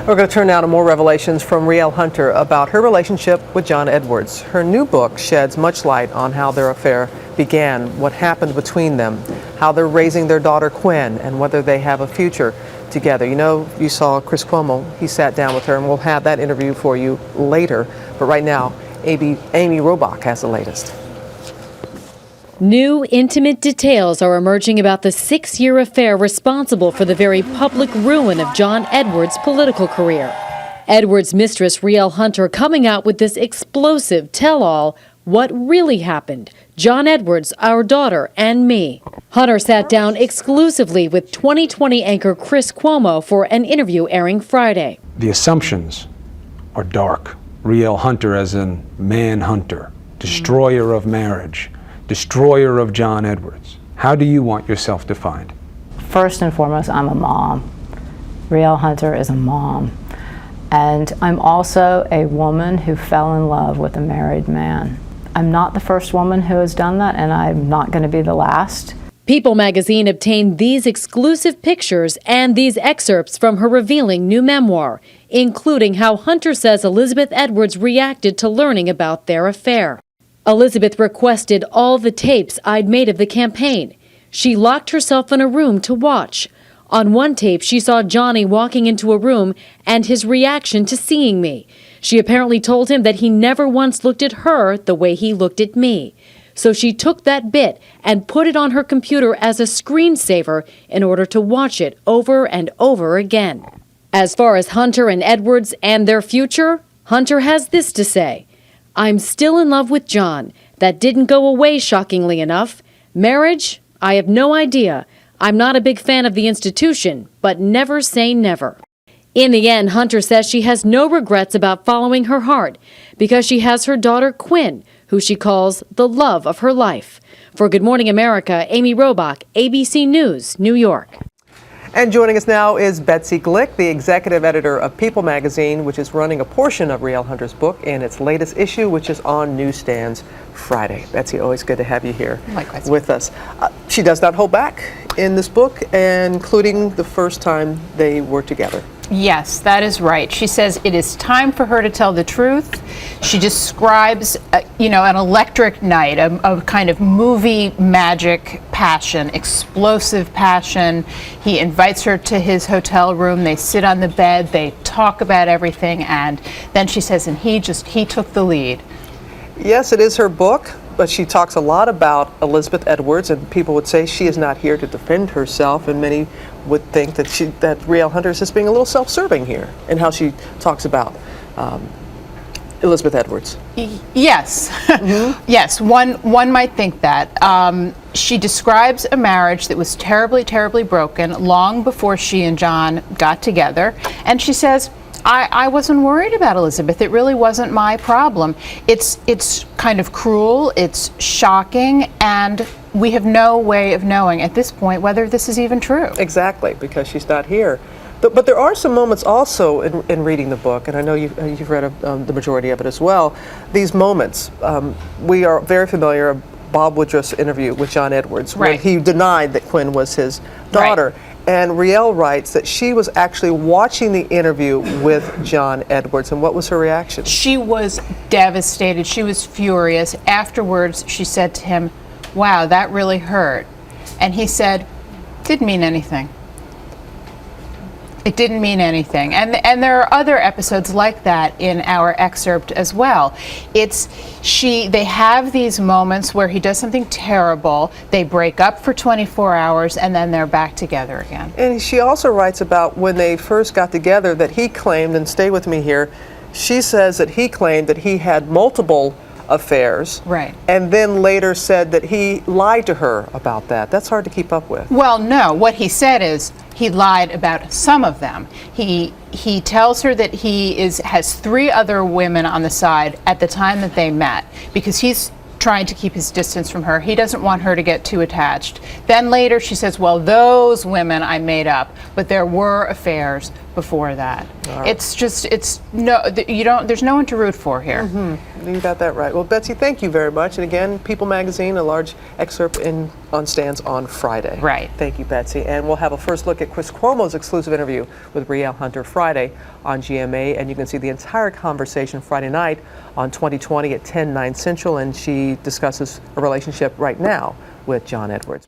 We're going to turn now to more revelations from Rielle Hunter about her relationship with John Edwards. Her new book sheds much light on how their affair began, what happened between them, how they're raising their daughter Quinn, and whether they have a future together. You know, you saw Chris Cuomo. He sat down with her, and we'll have that interview for you later. But right now, Amy Robach has the latest. New intimate details are emerging about the 6-year affair responsible for the very public ruin of John Edwards' political career. Edwards' mistress, Rielle Hunter, coming out with this explosive tell-all, what really happened, John Edwards, our daughter, and me. Hunter sat down exclusively with 2020 anchor Chris Cuomo for an interview airing Friday. The assumptions are dark. Rielle Hunter as in man-hunter, destroyer of marriage, destroyer of John Edwards. How do you want yourself defined? First and foremost, I'm a mom. Rielle Hunter is a mom. And I'm also a woman who fell in love with a married man. I'm not the first woman who has done that, and I'm not going to be the last. People magazine obtained these exclusive pictures and these excerpts from her revealing new memoir, including how Hunter says Elizabeth Edwards reacted to learning about their affair. Elizabeth requested all the tapes I'd made of the campaign. She locked herself in a room to watch. On one tape, she saw Johnny walking into a room and his reaction to seeing me. She apparently told him that he never once looked at her the way he looked at me. So she took that bit and put it on her computer as a screensaver in order to watch it over and over again. As far as Hunter and Edwards and their future, Hunter has this to say. I'm still in love with John. That didn't go away, shockingly enough. Marriage? I have no idea. I'm not a big fan of the institution, but never say never. In the end, Hunter says she has no regrets about following her heart because she has her daughter Quinn, who she calls the love of her life. For Good Morning America, Amy Robach, ABC News, New York. And joining us now is Betsy Glick, the executive editor of People magazine, which is running a portion of Rielle Hunter's book in its latest issue, which is on newsstands Friday. Betsy, always good to have you here with us. She does not hold back in this book, including the first time they were together. Yes, that is right. She says it is time for her to tell the truth. She describes, an electric night, a kind of movie magic passion, explosive passion. He invites her to his hotel room. They sit on the bed. They talk about everything. And then she says, and he took the lead. Yes, it is her book, but she talks a lot about Elizabeth Edwards, and people would say she is not here to defend herself, and many would think that Rielle Hunter is just being a little self-serving here in how she talks about Elizabeth Edwards. Yes, yes, one might think that. She describes a marriage that was terribly, terribly broken long before she and John got together, and she says, I wasn't worried about Elizabeth. It really wasn't my problem. It's kind of cruel, it's shocking, and we have no way of knowing at this point whether this is even true. Exactly, because she's not here. But there are some moments also in reading the book, and I know you've read the majority of it as well. These moments, we are very familiar with Bob Woodruff's interview with John Edwards, where he denied that Quinn was his daughter. Right. And Rielle writes that she was actually watching the interview with John Edwards. And what was her reaction? She was devastated. She was furious. Afterwards, she said to him, "Wow, that really hurt." And he said, "Didn't mean anything. It didn't mean anything." And there are other episodes like that in our excerpt as well. They have these moments where he does something terrible, they break up for 24 hours, and then they're back together again. And she also writes about when they first got together that he claimed, and stay with me here, she says that he claimed that he had multiple affairs. Right. And then later said that he lied to her about that. That's hard to keep up with. Well, no. What he said is he lied about some of them. He tells her that he has 3 other women on the side at the time that they met because he's trying to keep his distance from her. He doesn't want her to get too attached. Then later she says, well, those women I made up, but there were affairs before that. It's just, it's no, you don't, there's no one to root for here. You got that right. Well, Betsy, thank you very much. And again, People Magazine, a large excerpt on stands on Friday. Right. Thank you, Betsy. And we'll have a first look at Chris Cuomo's exclusive interview with Rielle Hunter Friday on GMA. And you can see the entire conversation Friday night on 20/20 at 10/9 Central. And she discusses a relationship right now with John Edwards.